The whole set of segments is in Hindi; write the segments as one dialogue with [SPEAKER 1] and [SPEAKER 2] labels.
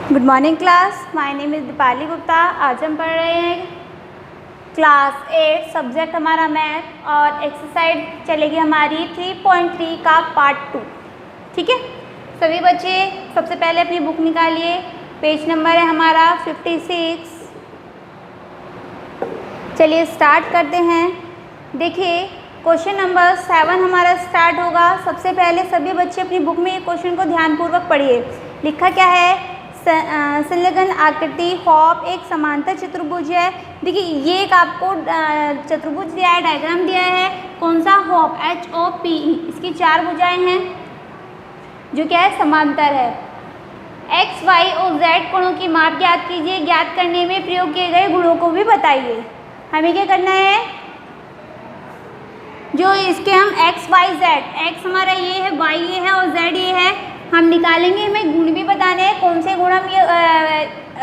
[SPEAKER 1] Good morning class, my name is Deepali Gupta. आज हम पढ़ रहे हैं क्लास 8, सब्जेक्ट हमारा मैथ और एक्सरसाइज चलेगी हमारी 3.3 का पार्ट 2। ठीक है, सभी बच्चे सबसे पहले अपनी बुक निकालिए। पेज नंबर है हमारा 56। चलिए स्टार्ट करते हैं। देखिए क्वेश्चन नंबर 7 हमारा स्टार्ट होगा। सबसे पहले सभी बच्चे अपनी बुक में क्वेश्चन को ध्यानपूर्वक पढ़िए। लिखा क्या है? संलग्न आकृति हॉप एक समांतर चतुर्भुज है। देखिए ये एक आपको चतुर्भुज दिया है, डायग्राम दिया है। कौन सा? Hop, HOPE। इसकी 4 भुजाएं हैं जो क्या है? समांतर है। X, Y और Z कोणों की माप ज्ञात कीजिए। ज्ञात करने में प्रयोग किए गए गुणों को भी बताइए। हमें क्या करना है? जो इसके हम X, Y, Z, X हमारा ये है, Y ये है और Z ये है, हम निकालेंगे। हमें गुण भी बताने हैं, कौन से गुण हम ये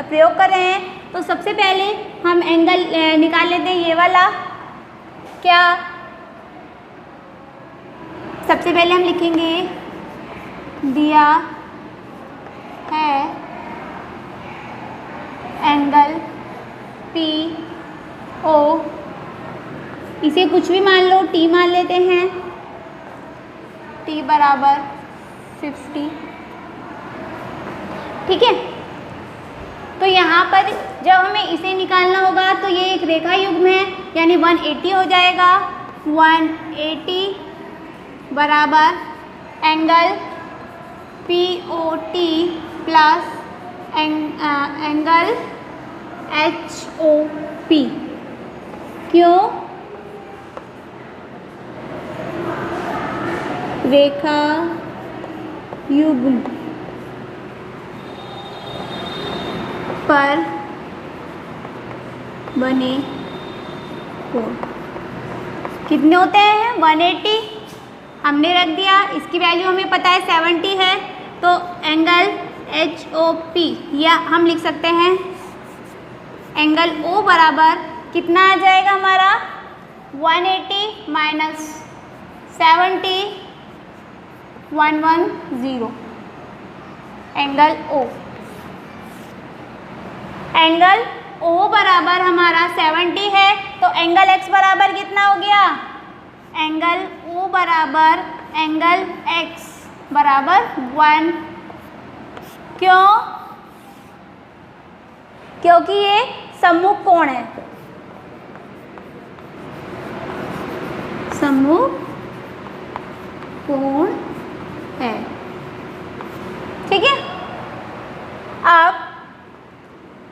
[SPEAKER 1] प्रयोग कर रहे हैं। तो सबसे पहले हम एंगल निकाल लेते हैं, ये वाला। क्या? सबसे पहले हम लिखेंगे दिया है एंगल PO, इसे कुछ भी मान लो, T मान लेते हैं। T बराबर 50। ठीक है, तो यहाँ पर जब हमें इसे निकालना होगा तो ये एक रेखा युग्म है, यानी 180 हो जाएगा। 180 बराबर angle POT plus angle HOP। क्यों? रेखा युग्म पर बने कोण कितने होते हैं? 180 हमने रख दिया। इसकी वैल्यू हमें पता है 70 है, तो एंगल HOP या हम लिख सकते हैं एंगल O बराबर कितना आ जाएगा हमारा? 180 minus 70, 110। Angle O, angle O बराबर हमारा 70 है, तो एंगल X बराबर कितना हो गया? एंगल O बराबर एंगल X बराबर 1। क्यों? क्योंकि ये सम्मुख कोण है। सम्मुख कोण है। ठीक है, अब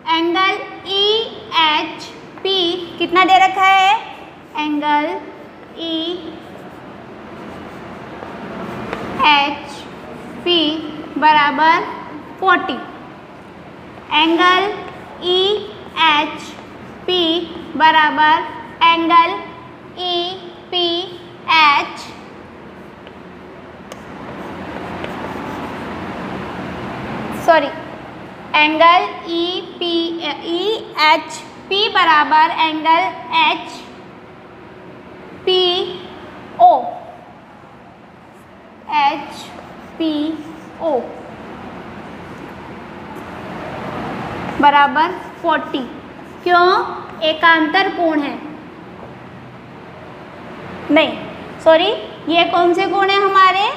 [SPEAKER 1] एंगल EHP कितना दे रखा है? एंगल EHP बराबर 40। एंगल EHP बराबर एंगल EPH एंगल EHP बराबर एंगल HPO बराबर 40। क्यों? एकांतर कोण है। नहीं सॉरी, ये कौन से कोण है हमारे?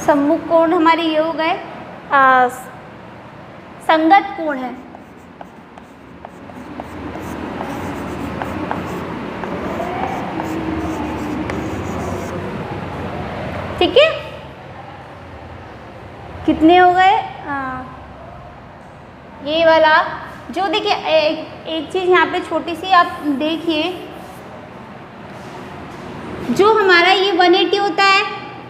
[SPEAKER 1] सम्मुख कोण हमारे ये हो गए, संगत कोण है। ठीक है, कितने हो गए? ये वाला जो देखिए, एक चीज यहाँ पे छोटी सी आप देखिए, जो हमारा ये 180 होता है,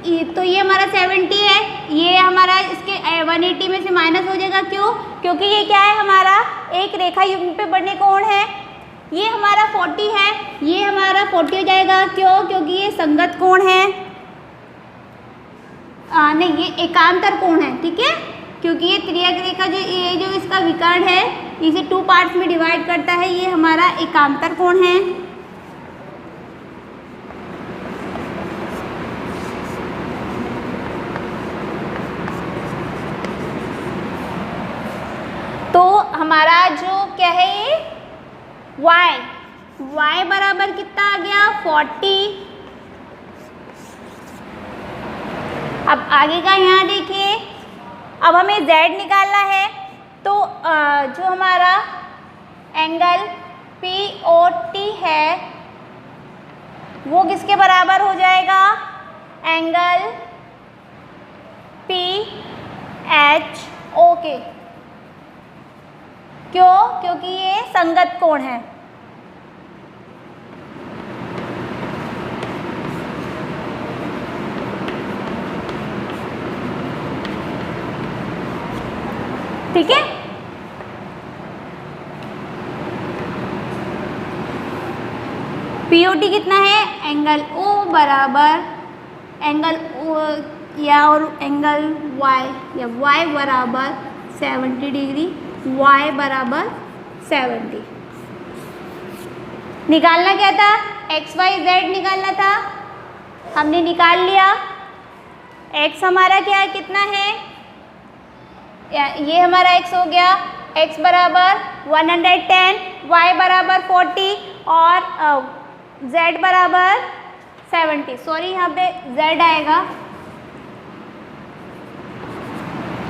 [SPEAKER 1] तो ये हमारा 70 है, ये हमारा इसके 180 में से माइनस हो जाएगा। क्यों? क्योंकि ये क्या है? हमारा एक रेखा युग्म पे बने कोण है। ये हमारा 40 है, ये हमारा 40 हो जाएगा। क्यों? क्योंकि ये संगत कोण है। नहीं, ये एकांतर कोण है। ठीक है, क्योंकि ये त्रियक रेखा जो इसका विकर्ण है, इसे 2 पार्ट्स में डिवाइड करता है, ये हमारा एकांतर कोण है। हमारा जो क्या है ये y बराबर कितना आ गया 40। अब आगे का यहाँ देखिए, अब हमें z निकालना है, तो जो हमारा एंगल POT है वो किसके बराबर हो जाएगा, एंगल PHO के। क्यों? क्योंकि ये संगत कोण है। ठीक है, POT कितना है, एंगल O बराबर एंगल O या और एंगल Y या Y बराबर 70 डिग्री, Y बराबर 70। निकालना क्या था, XYZ निकालना था, हमने निकाल लिया। X हमारा क्या है, कितना है, ये हमारा x हो गया, x बराबर 110, y बराबर 40 और z बराबर 70। सॉरी यहाँ पे z आएगा,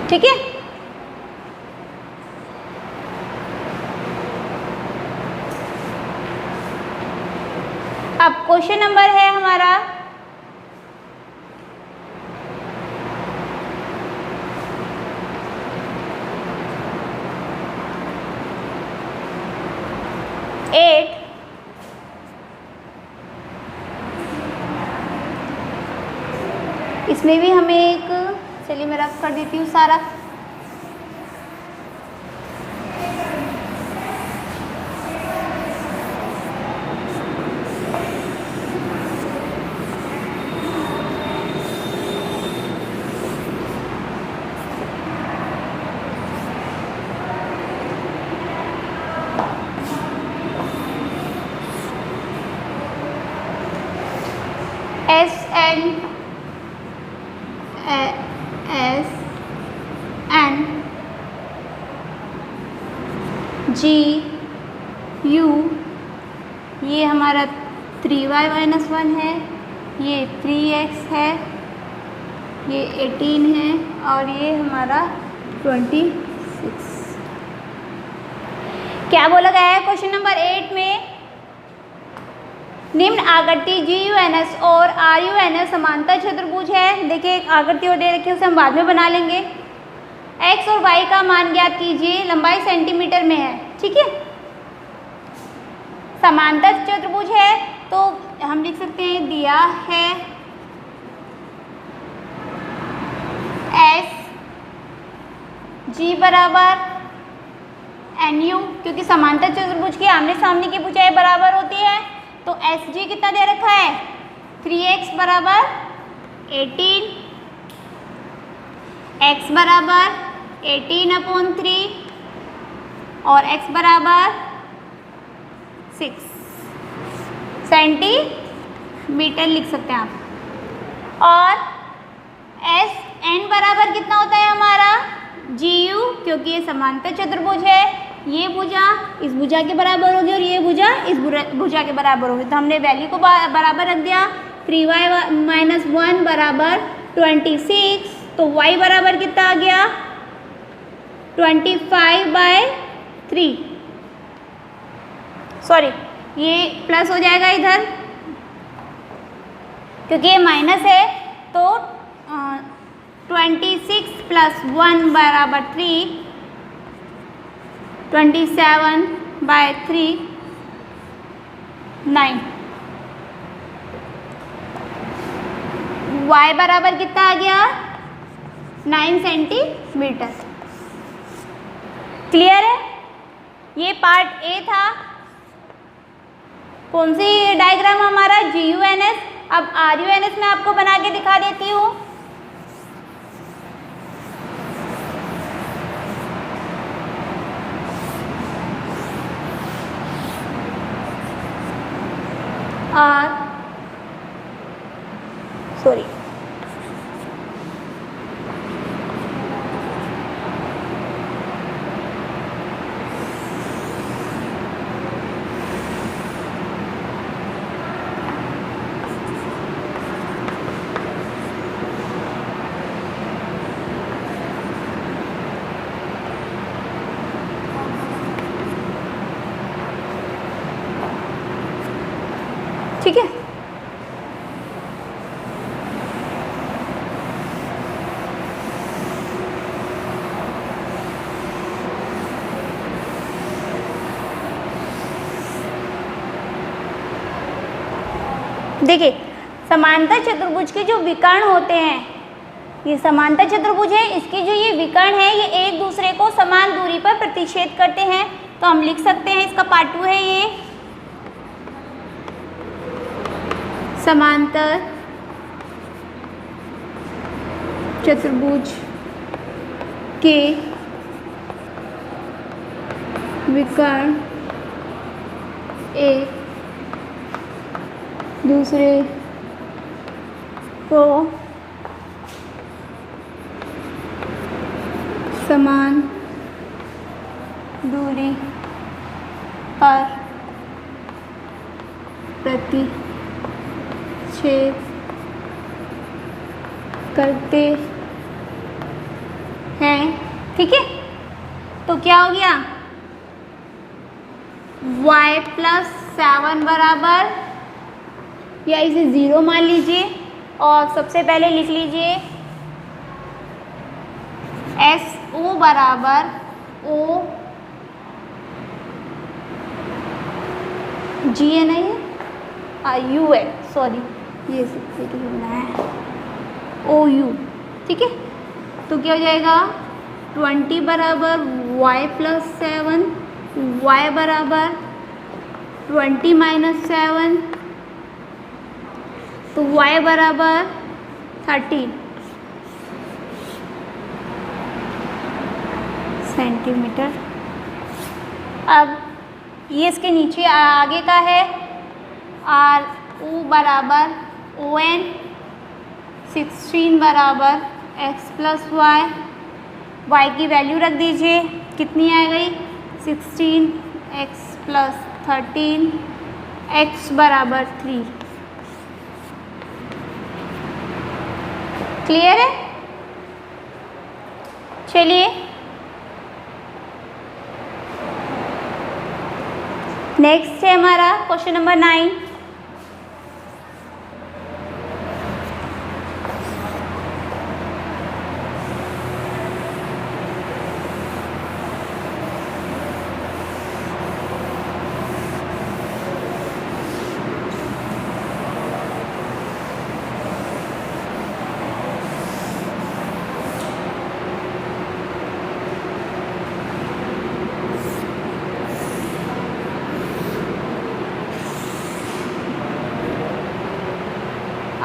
[SPEAKER 1] ठीक है। अब क्वेश्चन नंबर है हमारा 8। इसमें भी हमें एक, चलिए मैं रफ कर देती हूँ सारा। GU, ये हमारा 3y-1 है, ये 3x है, ये 18 है और ये हमारा 26। क्या बोला गया है क्वेश्चन नंबर 8 में, निम्न आकृति GUNS और RUNS समांतर चतुर्भुज है। देखिए एक आकृति और दे रखी है, उसे हम बाद में बना लेंगे। x और y का मान ज्ञात कीजिए, लंबाई सेंटीमीटर में है, ठीक है। समांतर चतुर्भुज है तो हम लिख सकते हैं, दिया है SG बराबर NU, क्योंकि समांतर चतुर्भुज की आमने सामने की भुजाएं बराबर होती है, तो SG कितना दे रखा है, 3x बराबर 18, x बराबर 18/3 और x बराबर 6 सेंटीमीटर लिख सकते हैं आप। और SN बराबर कितना होता है हमारा, GU, क्योंकि ये समांतर चतुर्भुज है, ये भुजा इस भुजा के बराबर होगी और ये भुजा इस भुजा के बराबर होगी, तो हमने वैल्यू को बराबर रख दिया। 3y-1 बराबर 26, तो y बराबर कितना आ गया, 25/3। सॉरी ये प्लस हो जाएगा इधर, क्योंकि ये माइनस है, तो 26 + 1 बराबर 3, 27/3 9। y बराबर कितना आ गया, 9 सेंटीमीटर। क्लियर है, ये पार्ट ए था। कौन सी डायग्राम हमारा, GUNS। अब RUNS मैं आपको बना के दिखा देती हूँ। सॉरी देखिए समांतर चतुर्भुज के जो विकर्ण होते हैं, ये समांतर चतुर्भुज है, इसके जो ये विकर्ण है ये एक दूसरे को समान दूरी पर प्रतिच्छेद करते हैं। तो हम लिख सकते हैं इसका पार्ट 2 है ये समांतर चतुर्भुज के विकर्ण एक दूसरे को समान दूरी पर प्रतिच्छेद करते हैं। ठीक है, तो क्या हो गया y+7 बराबर, या इसे 0 मान लीजिए और सबसे पहले लिख लीजिए SO बराबर O G है ना, ये U है, सॉरी ये बनाया है OU। ठीक है, तो क्या हो जाएगा 20 बराबर y+7, y बराबर 20 - 7, तो y बराबर 13 सेंटीमीटर। अब ये इसके नीचे आगे का है RO बराबर ON, 16 बराबर x+y, y की वैल्यू रख दीजिए, कितनी आ गई 16 x+13, x बराबर 3। क्लियर है? चलिए नेक्स्ट है हमारा क्वेश्चन नंबर 9।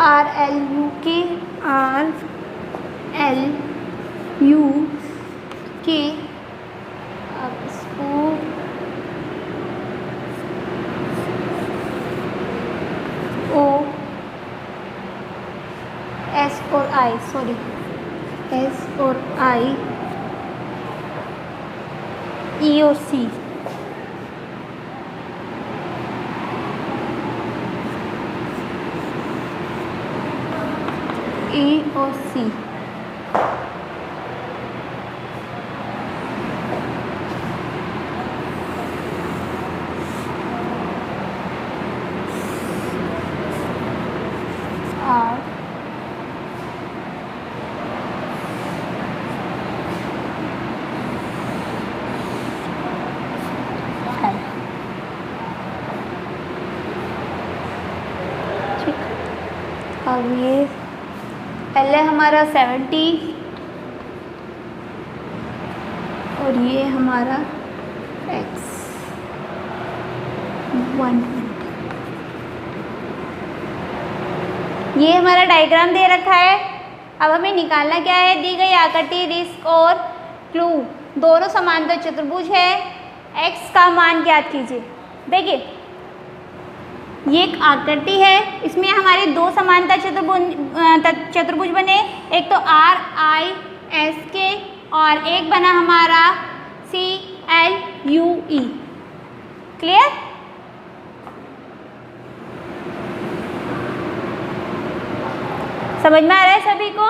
[SPEAKER 1] RLU के अब इसको O S और I, सॉरी S और I, E और C, E और C R L। ठीक, अब ये पहले हमारा 70 और ये हमारा x 120। ये हमारा डायग्राम दे रखा है। अब हमें निकालना क्या है, दी गई आकृति, रिस्क और क्लू दोनों समांतर चतुर्भुज है, x का मान ज्ञात कीजिए। देखिए ये एक आकृति है, इसमें हमारे दो समांतर चतुर्भुज बने, एक तो RISK और एक बना हमारा CLUE। क्लियर? समझ में आ रहा है सभी को?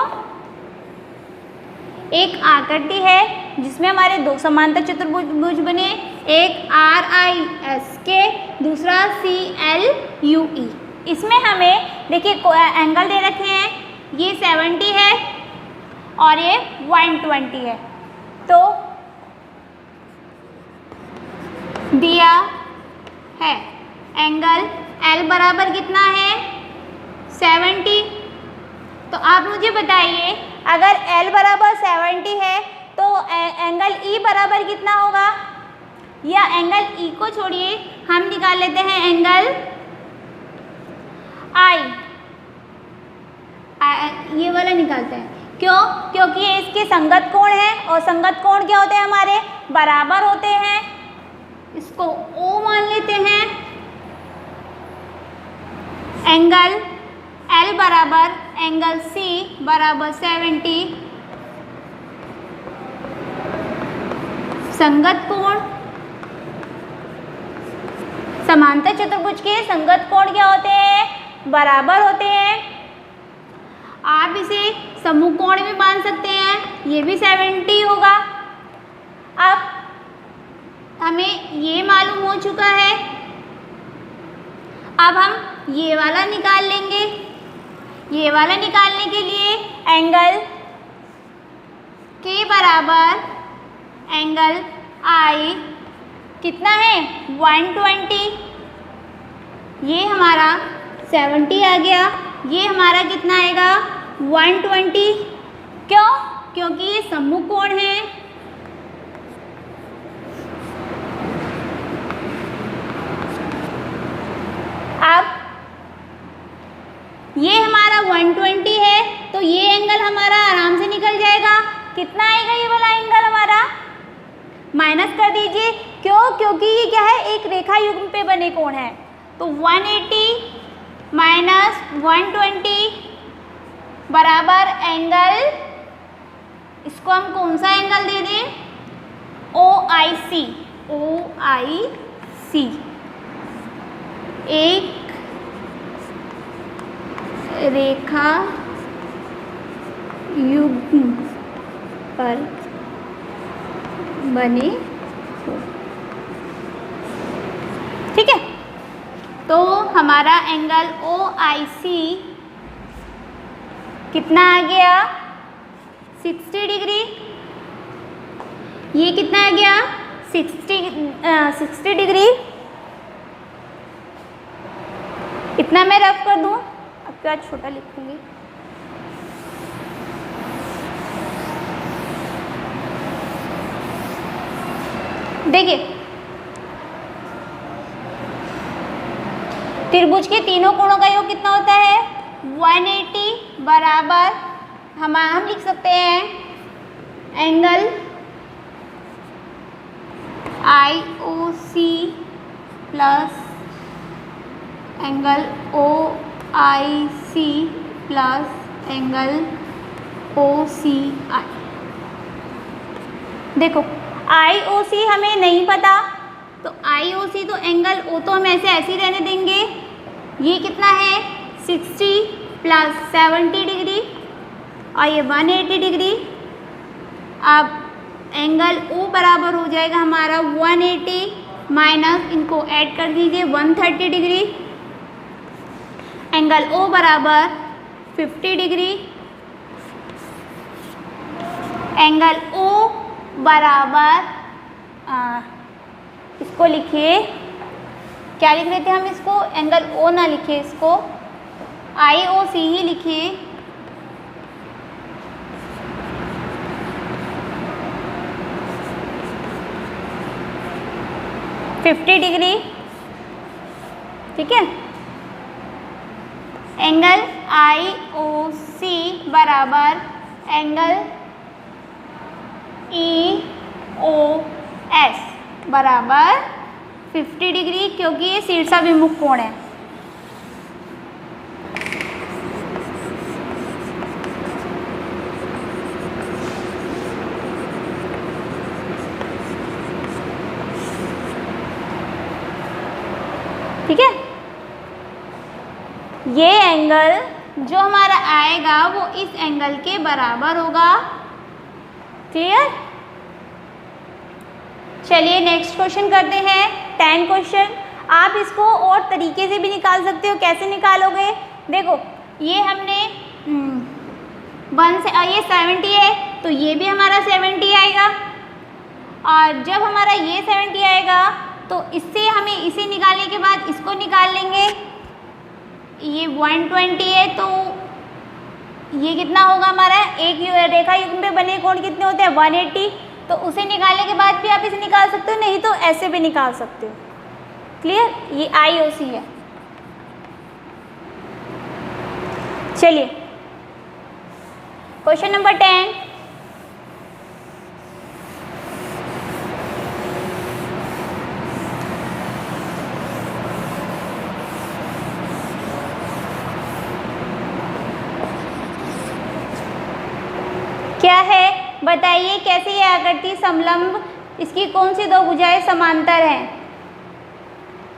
[SPEAKER 1] एक आकृति है जिसमें हमारे दो समांतर चतुर्भुज बने, एक RISK, दूसरा CLUE। इसमें हमें देखिए एंगल दे रखे हैं, ये 70 है और ये 120 है। तो दिया है एंगल L बराबर कितना है 70। तो आप मुझे बताइए, अगर L बराबर 70 है तो एंगल E बराबर कितना होगा? या एंगल E को छोड़िए, हम निकाल लेते हैं एंगल I, ये वाला निकालते हैं। क्यों? क्योंकि ये इसके संगत कोण है, और संगत कोण क्या होते हैं हमारे? बराबर होते हैं। इसको O मान लेते हैं। एंगल L बराबर एंगल C बराबर 70, संगत कोण, समांतर चतुर्भुज के संगत कोण क्या होते हैं? बराबर होते हैं। आप इसे समूह कोण भी मान सकते हैं, ये भी 70 होगा। अब हमें ये मालूम हो चुका है, अब हम ये वाला निकाल लेंगे। ये वाला निकालने के लिए एंगल K बराबर एंगल I कितना है? 120। ये हमारा 70 आ गया, ये हमारा कितना आएगा? 120। क्यों? क्योंकि ये सम्मुख कोण है। अब ये हमारा 120 है, तो ये एंगल हमारा आराम से निकल जाएगा। कितना आएगा ये वाला एंगल हमारा? माइनस कर दीजिए। क्यों? क्योंकि ये क्या है? एक रेखा युग्म पे बने कोण है। तो 180 माइनस 120 बराबर एंगल, इसको हम कौन सा एंगल दे दें? OIC। OIC एक रेखा युग्म पर बने। ठीक है, तो हमारा एंगल OIC कितना आ गया? 60 डिग्री। ये कितना आ गया? 60 डिग्री। इतना मैं रफ कर दूं, अब क्या छोटा लिखूंगी। देखिए, त्रिभुज के तीनों कोणों का योग कितना होता है? 180 बराबर हम लिख सकते हैं angle IOC plus angle OIC plus angle OCI। देखो, IOC हमें नहीं पता, तो IOC तो एंगल O तो हम ऐसे ही रहने देंगे। ये कितना है? 60 प्लस 70 डिग्री, और ये 180 डिग्री। अब एंगल O बराबर हो जाएगा हमारा 180 माइनस, इनको ऐड कर दीजिए 130 डिग्री। एंगल O बराबर 50 डिग्री। एंगल O बराबर इसको लिखिए, क्या लिख रहे थे हम इसको? एंगल O ना लिखिए, इसको IOC ही लिखिए। $50 डिग्री। ठीक है, एंगल IOC बराबर एंगल EOS बराबर 50 डिग्री, क्योंकि ये शीर्षाभिमुख कोण है। ठीक है, ये एंगल जो हमारा आएगा वो इस एंगल के बराबर होगा। क्लियर? चलिए नेक्स्ट क्वेश्चन करते हैं। 10 क्वेश्चन। आप इसको और तरीके से भी निकाल सकते हो। कैसे निकालोगे? देखो, ये हमने 1 से ये 70 है, तो ये भी हमारा 70 आएगा, और जब हमारा ये 70 आएगा तो इससे हमें इसे निकालने के बाद इसको निकाल लेंगे। ये 120 है, तो ये कितना होगा हमारा, एक रेखा युग्म पे बने कोण कितने होते हैं 180। तो उसे निकालने के बाद भी आप इसे निकाल सकते हो, नहीं तो ऐसे भी निकाल सकते हो। क्लियर, ये IOC है। चलिए क्वेश्चन नंबर 10, क्या है बताइए, कैसे ये आकृति समलंब, इसकी कौन सी दो भुजाएं समांतर हैं?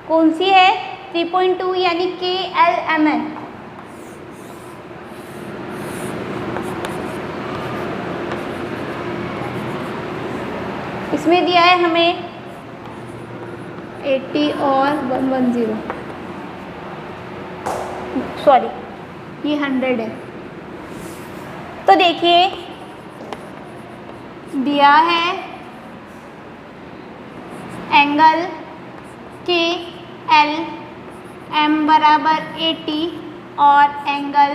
[SPEAKER 1] कौन सी है? 3.2 यानी KLMN। इसमें दिया है हमें 80 और 110, सॉरी ये 100 है। तो देखिए दिया है एंगल KLM बराबर 80 और एंगल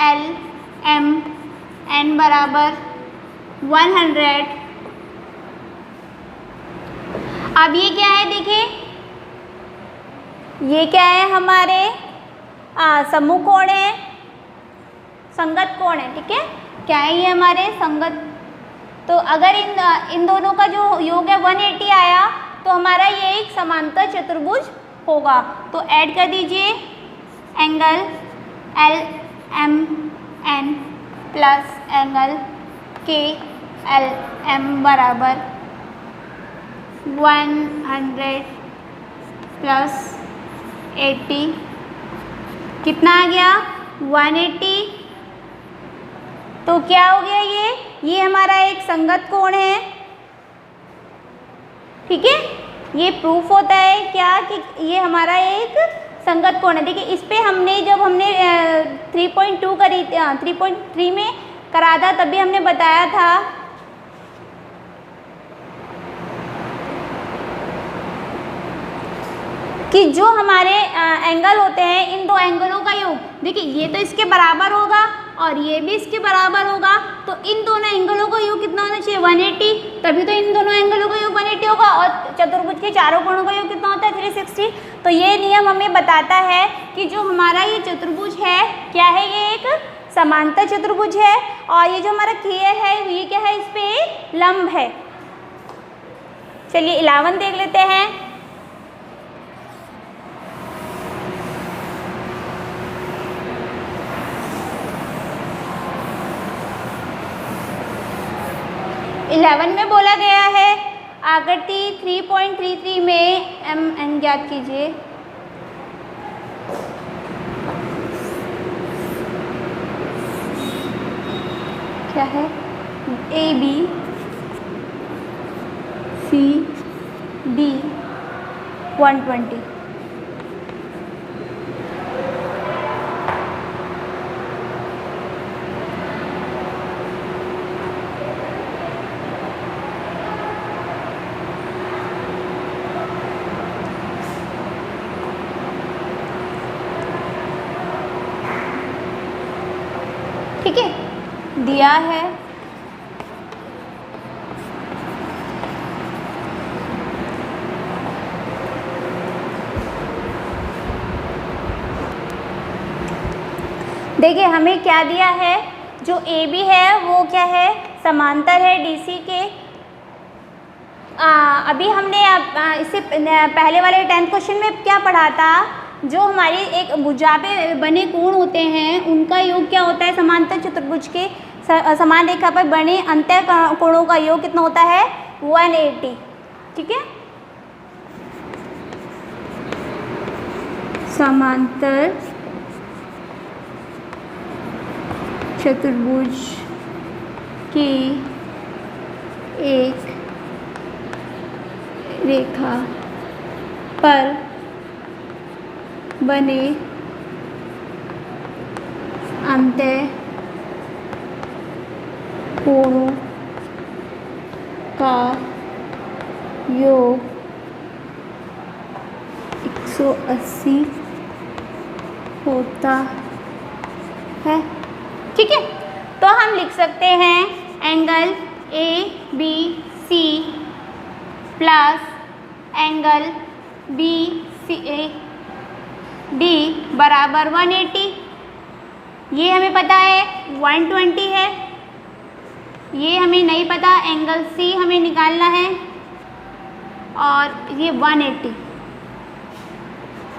[SPEAKER 1] LMN बराबर 100। अब ये क्या है, देखिए ये क्या है, हमारे सम्मुख कोण है, संगत कोण है। ठीक है, क्या है ये हमारे संगत। तो अगर इन दोनों का जो योग है 180 आया, तो हमारा ये एक समांतर चतुर्भुज होगा। तो ऐड कर दीजिए angle LMN plus angle KLM बराबर 100 प्लस 80, कितना आ गया 180। तो क्या हो गया, ये हमारा एक संगत कोण है। ठीक है, ये प्रूफ होता है क्या कि ये हमारा एक संगत कोण है। देखिए इस पे हमने जब हमने 3.2 करी 3.3 में करा था, तभी हमने बताया था कि जो हमारे एंगल होते हैं, इन दो एंगलों का योग, देखिए ये तो इसके बराबर होगा और ये भी इसके बराबर होगा। तो इन दोनों एंगलों का योग कितना होना चाहिए 180, तभी तो इन दोनों एंगलों का योग 180 होगा। और चतुर्भुज के चारों कोणों का योग कितना होता है 360। तो ये नियम हमें बताता है कि जो हमारा ये चतुर्भुज है क्या है, ये एक समांतर चतुर्भुज है। और ये जो हमारा क्लियर है, ये क्या है, इस पे लंब है। चलिए 11 देख लेते हैं। इलेवन में बोला गया है आकृति 3.33 में MN ज्ञात कीजिए। क्या है, AB CD 120। ठीक है, दिया है देखिए हमें क्या दिया है, जो AB है वो क्या है, समांतर है DC के। अभी हमने इससे पहले वाले 10th क्वेश्चन में क्या पढ़ा था, जो हमारी एक भुजा पे बने कोण होते हैं उनका योग क्या होता है, समांतर चतुर्भुज के समान रेखा पर बने अंतर कोणों का योग कितना होता है 180। ठीक है, समांतर चतुर्भुज की एक रेखा पर बने अंतर कोणों का योग 180 होता है। ठीक है, तो हम लिख सकते हैं angle A B C plus angle B C A D बराबर 180। ये हमें पता है 120 है, ये हमें नहीं पता, एंगल सी हमें निकालना है और ये 180।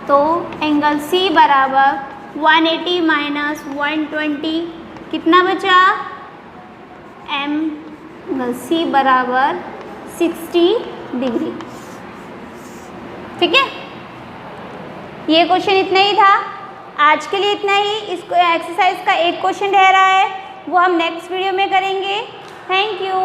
[SPEAKER 1] तो एंगल सी बराबर 180 माइनस 120 कितना बचा, एंगल सी बराबर 60 डिग्री। ठीक है, ये क्वेश्चन इतना ही था। आज के लिए इतना ही। इस एक्सरसाइज का एक क्वेश्चन रह रहा है, वो हम नेक्स्ट वीडियो में करेंगे। Thank you.